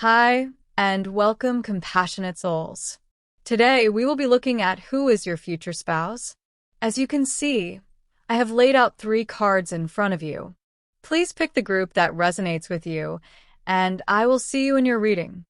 Hi, and welcome, compassionate souls. Today, we will be looking at who is your future spouse. As you can see, I have laid out 3 cards in front of you. Please pick the group that resonates with you, and I will see you in your reading.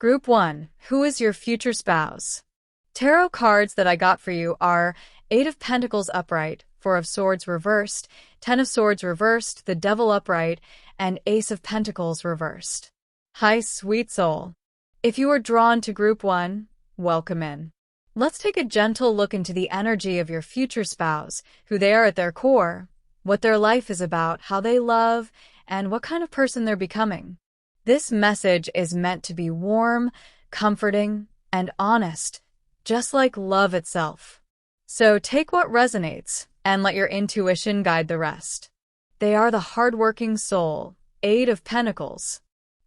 Group 1. Who is your future spouse? Tarot cards that I got for you are 8 of Pentacles upright, 4 of Swords reversed, 10 of Swords reversed, the Devil upright, and Ace of Pentacles reversed. Hi, sweet soul. If you are drawn to Group 1, welcome in. Let's take a gentle look into the energy of your future spouse, who they are at their core, what their life is about, how they love, and what kind of person they're becoming. This message is meant to be warm, comforting, and honest, just like love itself. So take what resonates and let your intuition guide the rest. They are the hardworking soul, 8 of Pentacles.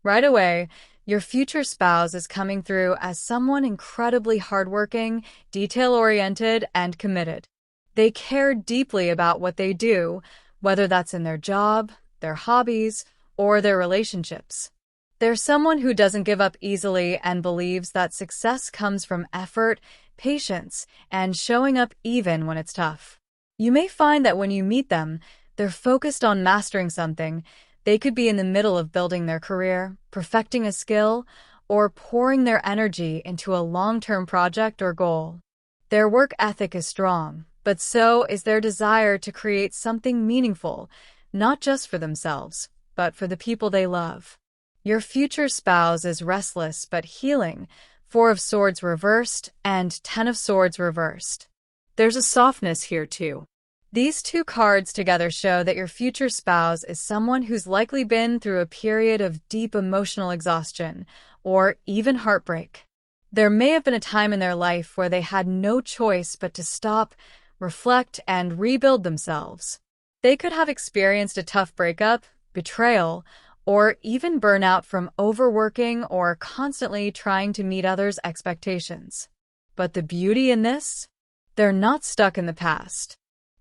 Right away, your future spouse is coming through as someone incredibly hardworking, detail-oriented, and committed. They care deeply about what they do, whether that's in their job, their hobbies, or their relationships. They're someone who doesn't give up easily and believes that success comes from effort, patience, and showing up even when it's tough. You may find that when you meet them, they're focused on mastering something. They could be in the middle of building their career, perfecting a skill, or pouring their energy into a long-term project or goal. Their work ethic is strong, but so is their desire to create something meaningful, not just for themselves, but for the people they love. Your future spouse is restless but healing, 4 of Swords reversed and 10 of Swords reversed. There's a softness here too. These 2 cards together show that your future spouse is someone who's likely been through a period of deep emotional exhaustion or even heartbreak. There may have been a time in their life where they had no choice but to stop, reflect, and rebuild themselves. They could have experienced a tough breakup, betrayal, or even burnout from overworking or constantly trying to meet others' expectations. But the beauty in this? They're not stuck in the past.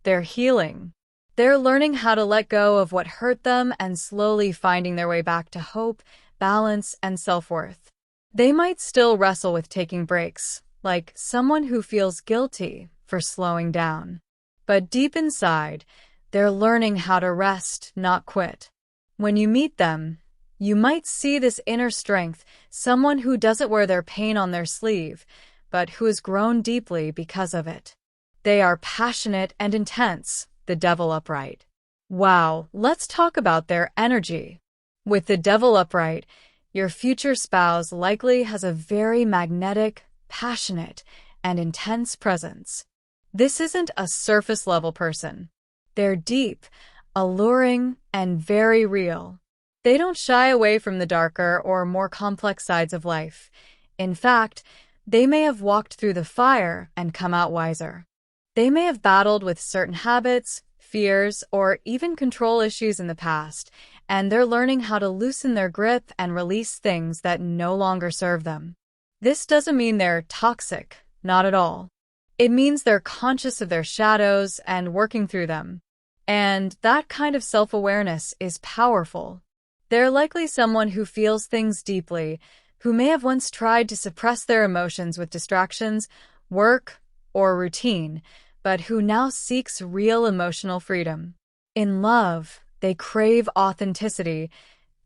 They're healing. They're learning how to let go of what hurt them and slowly finding their way back to hope, balance, and self-worth. They might still wrestle with taking breaks, like someone who feels guilty for slowing down. But deep inside, they're learning how to rest, not quit. When you meet them, you might see this inner strength, someone who doesn't wear their pain on their sleeve, but who has grown deeply because of it. They are passionate and intense, the Devil upright. Wow, let's talk about their energy. With the Devil upright, your future spouse likely has a very magnetic, passionate, and intense presence. This isn't a surface-level person. They're deep, alluring, and very real. They don't shy away from the darker or more complex sides of life. In fact, they may have walked through the fire and come out wiser. They may have battled with certain habits, fears, or even control issues in the past, and they're learning how to loosen their grip and release things that no longer serve them. This doesn't mean they're toxic, not at all. It means they're conscious of their shadows and working through them. And that kind of self-awareness is powerful. They're likely someone who feels things deeply, who may have once tried to suppress their emotions with distractions, work, or routine, but who now seeks real emotional freedom. In love, they crave authenticity,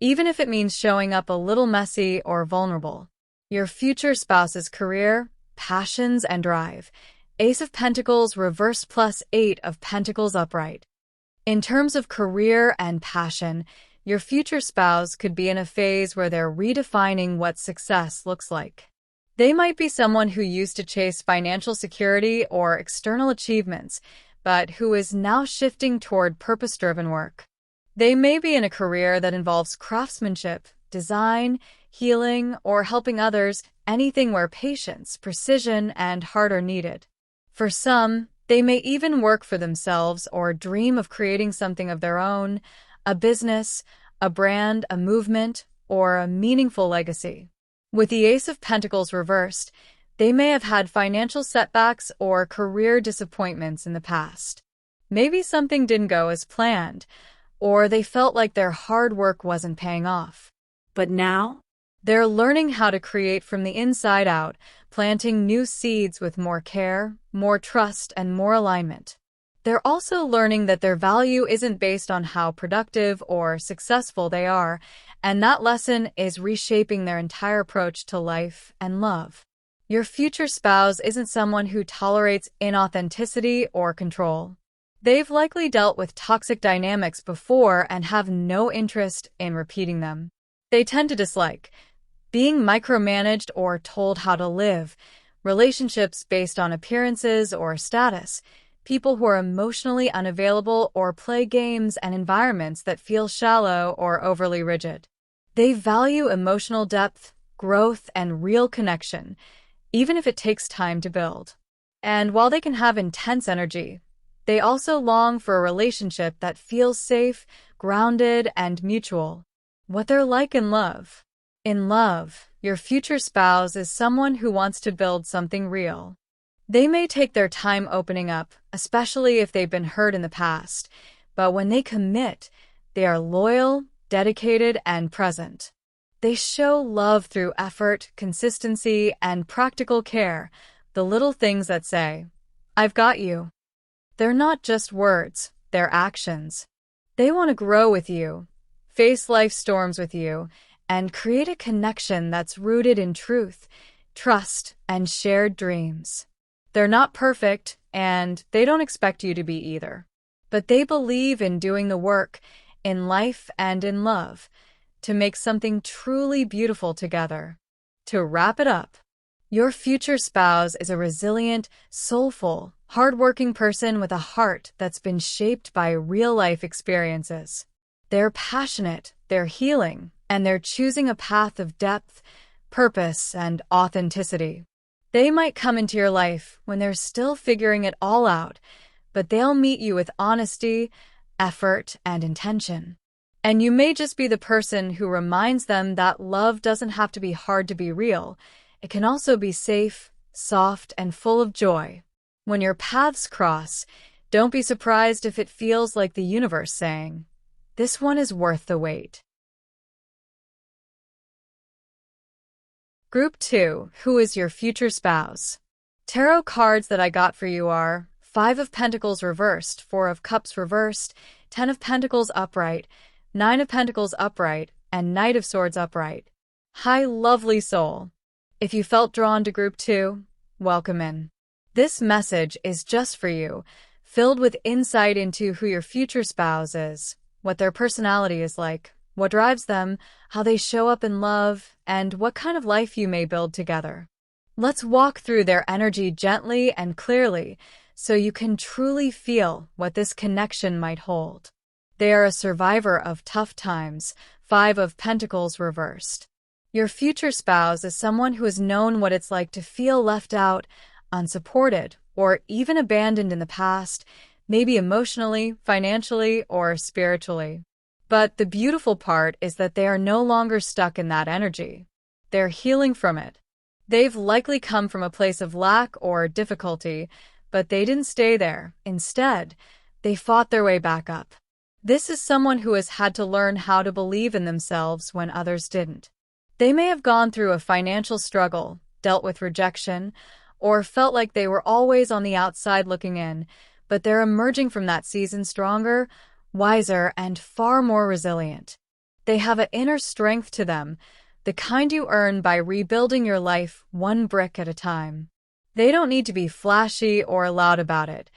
even if it means showing up a little messy or vulnerable. Your future spouse's career, passions, and drive. Ace of Pentacles reversed plus 8 of Pentacles upright. In terms of career and passion, your future spouse could be in a phase where they're redefining what success looks like. They might be someone who used to chase financial security or external achievements, but who is now shifting toward purpose-driven work. They may be in a career that involves craftsmanship, design, healing, or helping others, anything where patience, precision, and heart are needed. For some, they may even work for themselves or dream of creating something of their own, a business, a brand, a movement, or a meaningful legacy. With the Ace of Pentacles reversed, they may have had financial setbacks or career disappointments in the past. Maybe something didn't go as planned, or they felt like their hard work wasn't paying off. But now, they're learning how to create from the inside out, planting new seeds with more care, more trust, and more alignment. They're also learning that their value isn't based on how productive or successful they are, and that lesson is reshaping their entire approach to life and love. Your future spouse isn't someone who tolerates inauthenticity or control. They've likely dealt with toxic dynamics before and have no interest in repeating them. They tend to dislike being micromanaged or told how to live, relationships based on appearances or status, people who are emotionally unavailable or play games and environments that feel shallow or overly rigid. They value emotional depth, growth, and real connection, even if it takes time to build. And while they can have intense energy, they also long for a relationship that feels safe, grounded, and mutual. What they're like in love. In love, your future spouse is someone who wants to build something real. They may take their time opening up, especially if they've been hurt in the past, but when they commit, they are loyal, dedicated, and present. They show love through effort, consistency, and practical care, the little things that say, "I've got you." They're not just words, they're actions. They want to grow with you, face life's storms with you, and create a connection that's rooted in truth, trust, and shared dreams. They're not perfect, and they don't expect you to be either. But they believe in doing the work, in life and in love, to make something truly beautiful together. To wrap it up, your future spouse is a resilient, soulful, hardworking person with a heart that's been shaped by real-life experiences. They're passionate, they're healing, and they're choosing a path of depth, purpose, and authenticity. They might come into your life when they're still figuring it all out, but they'll meet you with honesty, effort, and intention. And you may just be the person who reminds them that love doesn't have to be hard to be real. It can also be safe, soft, and full of joy. When your paths cross, don't be surprised if it feels like the universe saying, "This one is worth the wait." Group 2. Who is your future spouse? Tarot cards that I got for you are 5 of Pentacles reversed, 4 of Cups reversed, 10 of Pentacles upright, 9 of Pentacles upright, and Knight of Swords upright. Hi, lovely soul. If you felt drawn to Group 2, welcome in. This message is just for you, filled with insight into who your future spouse is, what their personality is like, what drives them, how they show up in love, and what kind of life you may build together. Let's walk through their energy gently and clearly so you can truly feel what this connection might hold. They are a survivor of tough times, 5 of Pentacles reversed. Your future spouse is someone who has known what it's like to feel left out, unsupported, or even abandoned in the past, maybe emotionally, financially, or spiritually. But the beautiful part is that they are no longer stuck in that energy. They're healing from it. They've likely come from a place of lack or difficulty, but they didn't stay there. Instead, they fought their way back up. This is someone who has had to learn how to believe in themselves when others didn't. They may have gone through a financial struggle, dealt with rejection, or felt like they were always on the outside looking in, but they're emerging from that season stronger, wiser, and far more resilient. They have an inner strength to them, the kind you earn by rebuilding your life one brick at a time. They don't need to be flashy or loud about it.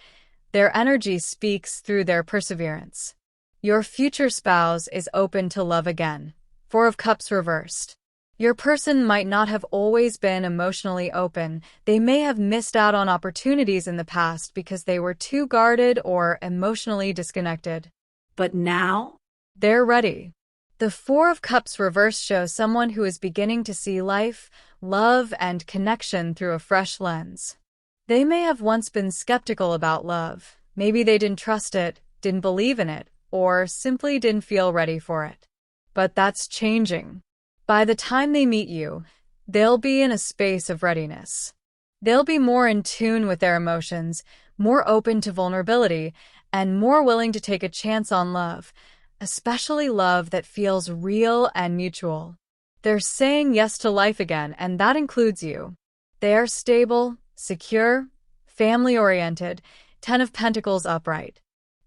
Their energy speaks through their perseverance. Your future spouse is open to love again. 4 of Cups reversed. Your person might not have always been emotionally open. They may have missed out on opportunities in the past because they were too guarded or emotionally disconnected. But now, they're ready. The 4 of Cups reversed shows someone who is beginning to see life, love, and connection through a fresh lens. They may have once been skeptical about love. Maybe they didn't trust it, didn't believe in it, or simply didn't feel ready for it. But that's changing. By the time they meet you, they'll be in a space of readiness. They'll be more in tune with their emotions, more open to vulnerability, and more willing to take a chance on love, especially love that feels real and mutual. They're saying yes to life again, and that includes you. They are stable, secure, family-oriented, Ten of Pentacles upright.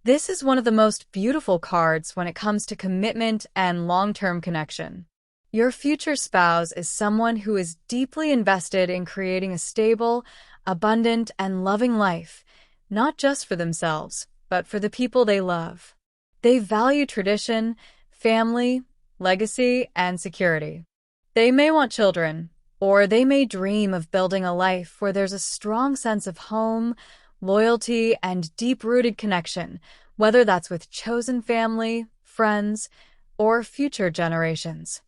This is one of the most beautiful cards when it comes to commitment and long-term connection. Your future spouse is someone who is deeply invested in creating a stable, abundant, and loving life, not just for themselves, but for the people they love. They value tradition, family, legacy, and security. They may want children, or they may dream of building a life where there's a strong sense of home, loyalty, and deep-rooted connection, whether that's with chosen family, friends, or future generations.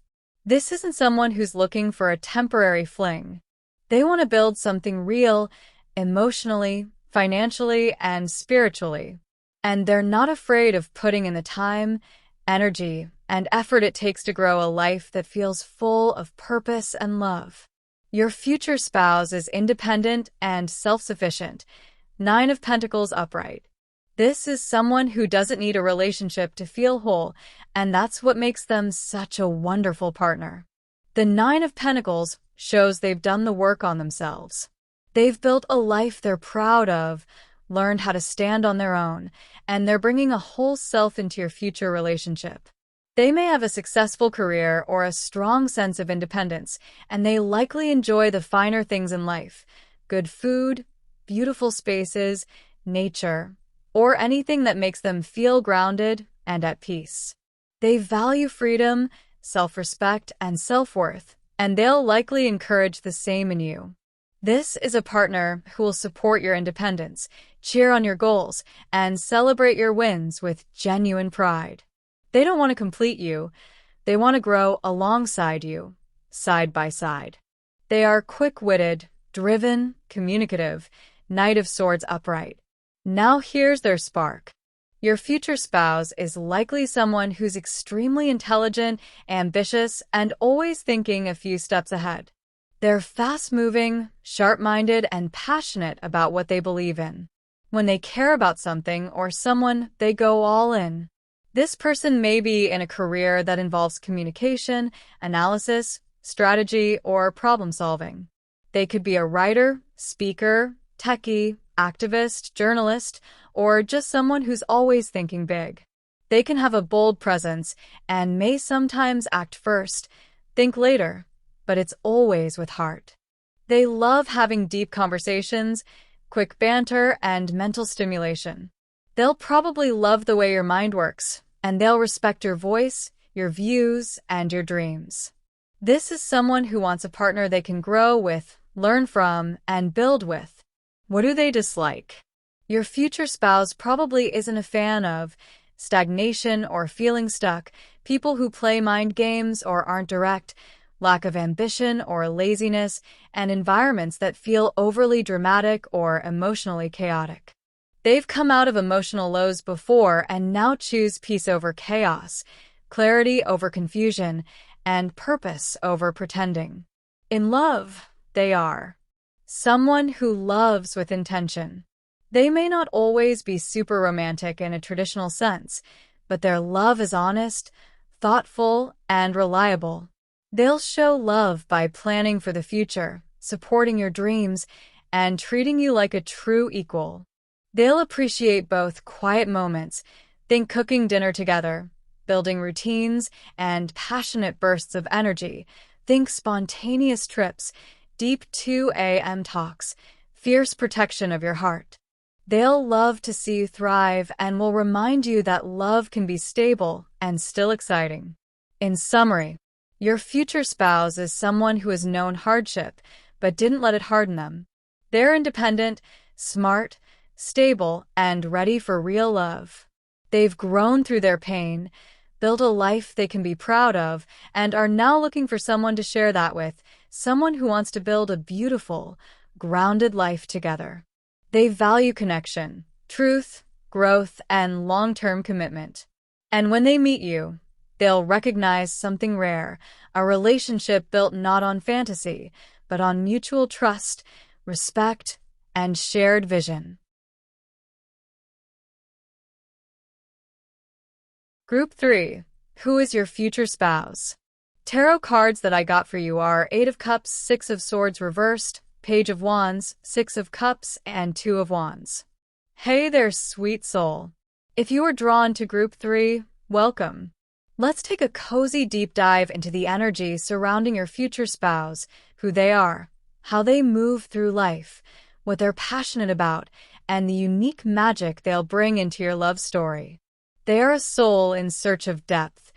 This isn't someone who's looking for a temporary fling. They want to build something real, emotionally, financially, and spiritually. And they're not afraid of putting in the time, energy, and effort it takes to grow a life that feels full of purpose and love. Your future spouse is independent and self-sufficient. Nine of Pentacles upright. This is someone who doesn't need a relationship to feel whole, and that's what makes them such a wonderful partner. The Nine of Pentacles shows they've done the work on themselves. They've built a life they're proud of, learned how to stand on their own, and they're bringing a whole self into your future relationship. They may have a successful career or a strong sense of independence, and they likely enjoy the finer things in life: good food, beautiful spaces, nature, or anything that makes them feel grounded and at peace. They value freedom, self-respect, and self-worth, and they'll likely encourage the same in you. This is a partner who will support your independence, cheer on your goals, and celebrate your wins with genuine pride. They don't want to complete you. They want to grow alongside you, side by side. They are quick-witted, driven, communicative, Knight of Swords upright. Now here's their spark. Your future spouse is likely someone who's extremely intelligent, ambitious, and always thinking a few steps ahead. They're fast-moving, sharp-minded, and passionate about what they believe in. When they care about something or someone, they go all in. This person may be in a career that involves communication, analysis, strategy, or problem-solving. They could be a writer, speaker, techie, activist, journalist, or just someone who's always thinking big. They can have a bold presence and may sometimes act first, think later, but it's always with heart. They love having deep conversations, quick banter, and mental stimulation. They'll probably love the way your mind works, and they'll respect your voice, your views, and your dreams. This is someone who wants a partner they can grow with, learn from, and build with. What do they dislike? Your future spouse probably isn't a fan of stagnation or feeling stuck, people who play mind games or aren't direct, lack of ambition or laziness, and environments that feel overly dramatic or emotionally chaotic. They've come out of emotional lows before and now choose peace over chaos, clarity over confusion, and purpose over pretending. In love, they are someone who loves with intention. They may not always be super romantic in a traditional sense, but their love is honest, thoughtful, and reliable. They'll show love by planning for the future, supporting your dreams, and treating you like a true equal. They'll appreciate both quiet moments, think cooking dinner together, building routines, and passionate bursts of energy, think spontaneous trips, deep 2 a.m. talks, fierce protection of your heart. They'll love to see you thrive and will remind you that love can be stable and still exciting. In summary, your future spouse is someone who has known hardship but didn't let it harden them. They're independent, smart, stable, and ready for real love. They've grown through their pain, built a life they can be proud of, and are now looking for someone to share that with, someone who wants to build a beautiful, grounded life together. They value connection, truth, growth, and long-term commitment. And when they meet you, they'll recognize something rare, a relationship built not on fantasy, but on mutual trust, respect, and shared vision. Group 3. Who is your future spouse? Tarot cards that I got for you are Eight of Cups, Six of Swords reversed, Page of Wands, Six of Cups, and Two of Wands. Hey there, sweet soul. If you are drawn to Group 3, welcome. Let's take a cozy deep dive into the energy surrounding your future spouse, who they are, how they move through life, what they're passionate about, and the unique magic they'll bring into your love story. They are a soul in search of depth.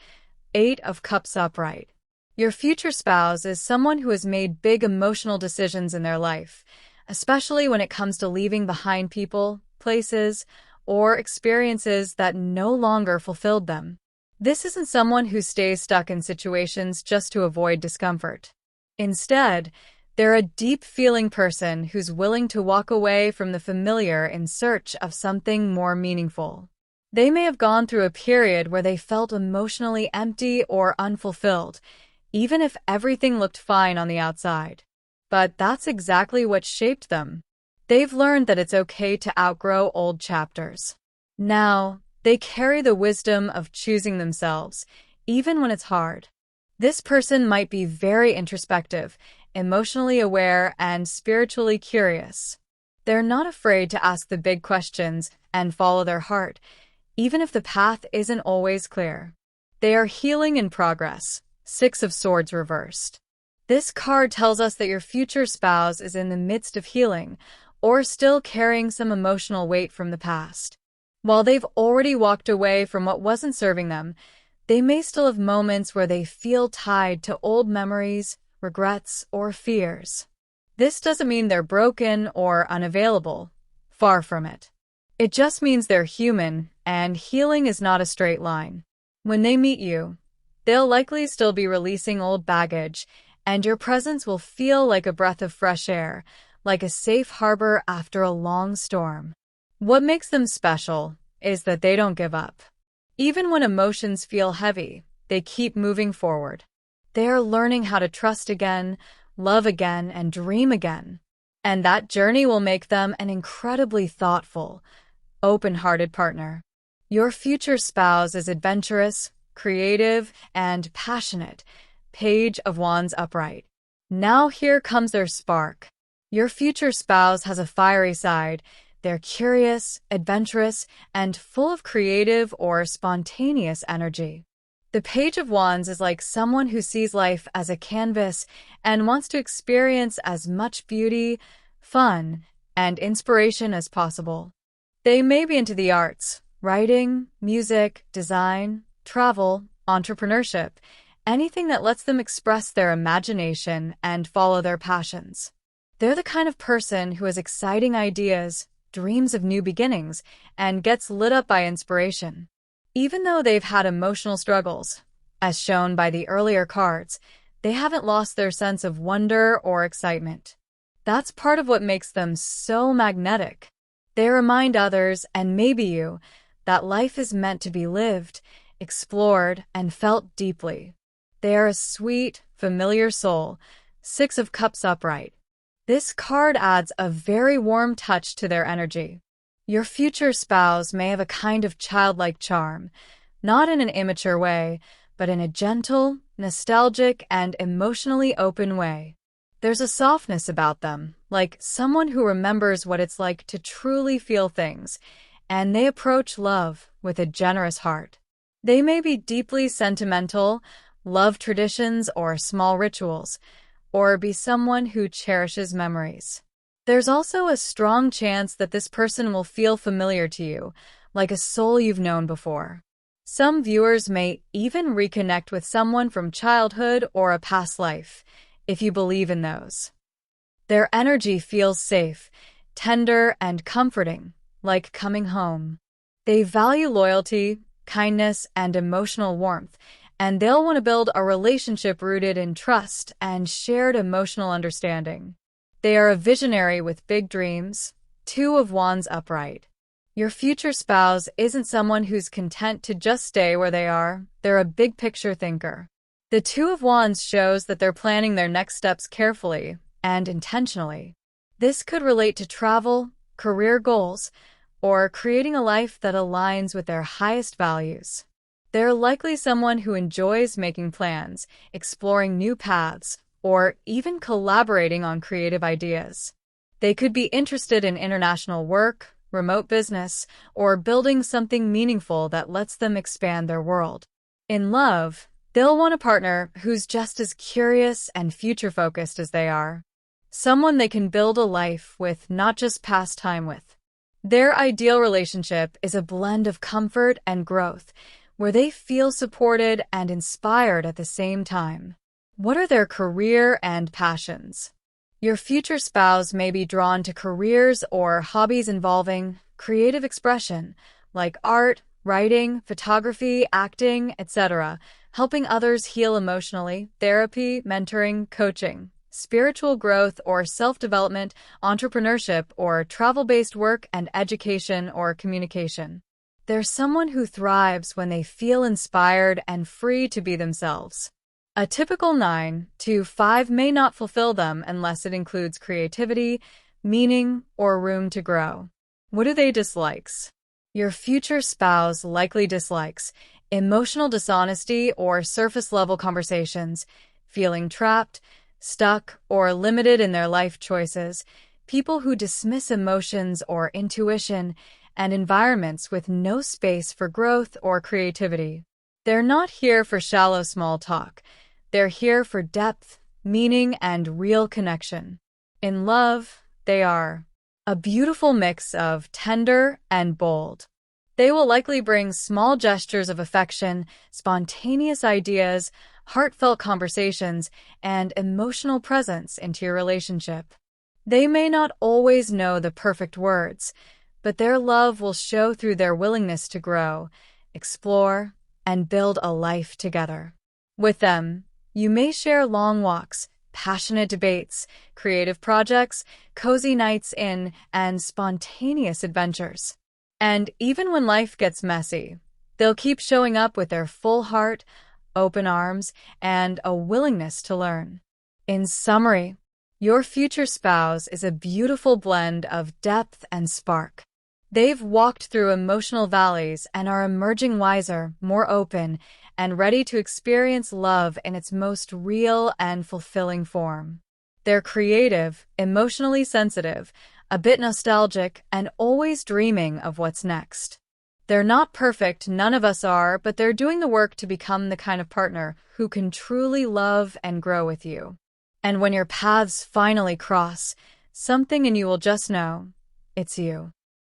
Eight of Cups upright. Your future spouse is someone who has made big emotional decisions in their life, especially when it comes to leaving behind people, places, or experiences that no longer fulfilled them. This isn't someone who stays stuck in situations just to avoid discomfort. Instead, they're a deep-feeling person who's willing to walk away from the familiar in search of something more meaningful. They may have gone through a period where they felt emotionally empty or unfulfilled, even if everything looked fine on the outside. But that's exactly what shaped them. They've learned that it's okay to outgrow old chapters. Now, they carry the wisdom of choosing themselves, even when it's hard. This person might be very introspective, emotionally aware, and spiritually curious. They're not afraid to ask the big questions and follow their heart, even if the path isn't always clear. They are healing in progress. Six of Swords reversed. This card tells us that your future spouse is in the midst of healing, or still carrying some emotional weight from the past. While they've already walked away from what wasn't serving them, they may still have moments where they feel tied to old memories, regrets, or fears. This doesn't mean they're broken or unavailable. Far from it. It just means they're human, and healing is not a straight line. When they meet you, they'll likely still be releasing old baggage, and your presence will feel like a breath of fresh air, like a safe harbor after a long storm. What makes them special is that they don't give up. Even when emotions feel heavy, they keep moving forward. They are learning how to trust again, love again, and dream again. And that journey will make them an incredibly thoughtful, open-hearted partner. Your future spouse is adventurous, creative, and passionate. Page of Wands upright. Now here comes their spark. Your future spouse has a fiery side. They're curious, adventurous, and full of creative or spontaneous energy. The Page of Wands is like someone who sees life as a canvas and wants to experience as much beauty, fun, and inspiration as possible. They may be into the arts, writing, music, design, travel, entrepreneurship, anything that lets them express their imagination and follow their passions. They're the kind of person who has exciting ideas, dreams of new beginnings, and gets lit up by inspiration. Even though they've had emotional struggles, as shown by the earlier cards, they haven't lost their sense of wonder or excitement. That's part of what makes them so magnetic. They remind others, and maybe you, that life is meant to be lived, explored, and felt deeply. They are a sweet, familiar soul. Six of Cups upright. This card adds a very warm touch to their energy. Your future spouse may have a kind of childlike charm, not in an immature way, but in a gentle, nostalgic, and emotionally open way. There's a softness about them, like someone who remembers what it's like to truly feel things, and they approach love with a generous heart. They may be deeply sentimental, love traditions or small rituals, or be someone who cherishes memories. There's also a strong chance that this person will feel familiar to you, like a soul you've known before. Some viewers may even reconnect with someone from childhood or a past life, if you believe in those. Their energy feels safe, tender, and comforting, like coming home. They value loyalty, kindness, and emotional warmth, and they'll want to build a relationship rooted in trust and shared emotional understanding. They are a visionary with big dreams. Two of Wands upright. Your future spouse isn't someone who's content to just stay where they are. They're a big picture thinker. The Two of Wands shows that they're planning their next steps carefully and intentionally. This could relate to travel, career goals, or creating a life that aligns with their highest values. They're likely someone who enjoys making plans, exploring new paths, or even collaborating on creative ideas. They could be interested in international work, remote business, or building something meaningful that lets them expand their world. In love, they'll want a partner who's just as curious and future-focused as they are. Someone they can build a life with, not just pass time with. Their ideal relationship is a blend of comfort and growth, where they feel supported and inspired at the same time. What are their career and passions? Your future spouse may be drawn to careers or hobbies involving creative expression, like art, writing, photography, acting, etc., helping others heal emotionally, therapy, mentoring, coaching, spiritual growth or self-development, entrepreneurship or travel-based work, and education or communication. They're someone who thrives when they feel inspired and free to be themselves. A typical 9 to 5 may not fulfill them unless it includes creativity, meaning, or room to grow. What do they dislikes? Your future spouse likely dislikes emotional dishonesty or surface-level conversations, feeling trapped, stuck, or limited in their life choices, people who dismiss emotions or intuition, and environments with no space for growth or creativity. They're not here for shallow small talk. They're here for depth, meaning, and real connection. In love, they are a beautiful mix of tender and bold. They will likely bring small gestures of affection, spontaneous ideas, heartfelt conversations, and emotional presence into your relationship. They may not always know the perfect words, but their love will show through their willingness to grow, explore, and build a life together. With them, you may share long walks, passionate debates, creative projects, cozy nights in, and spontaneous adventures. And even when life gets messy, they'll keep showing up with their full heart, open arms, and a willingness to learn. In summary, your future spouse is a beautiful blend of depth and spark. They've walked through emotional valleys and are emerging wiser, more open, and ready to experience love in its most real and fulfilling form. They're creative, emotionally sensitive, a bit nostalgic, and always dreaming of what's next. They're not perfect, none of us are, but they're doing the work to become the kind of partner who can truly love and grow with you. And when your paths finally cross, something in you will just know it's you.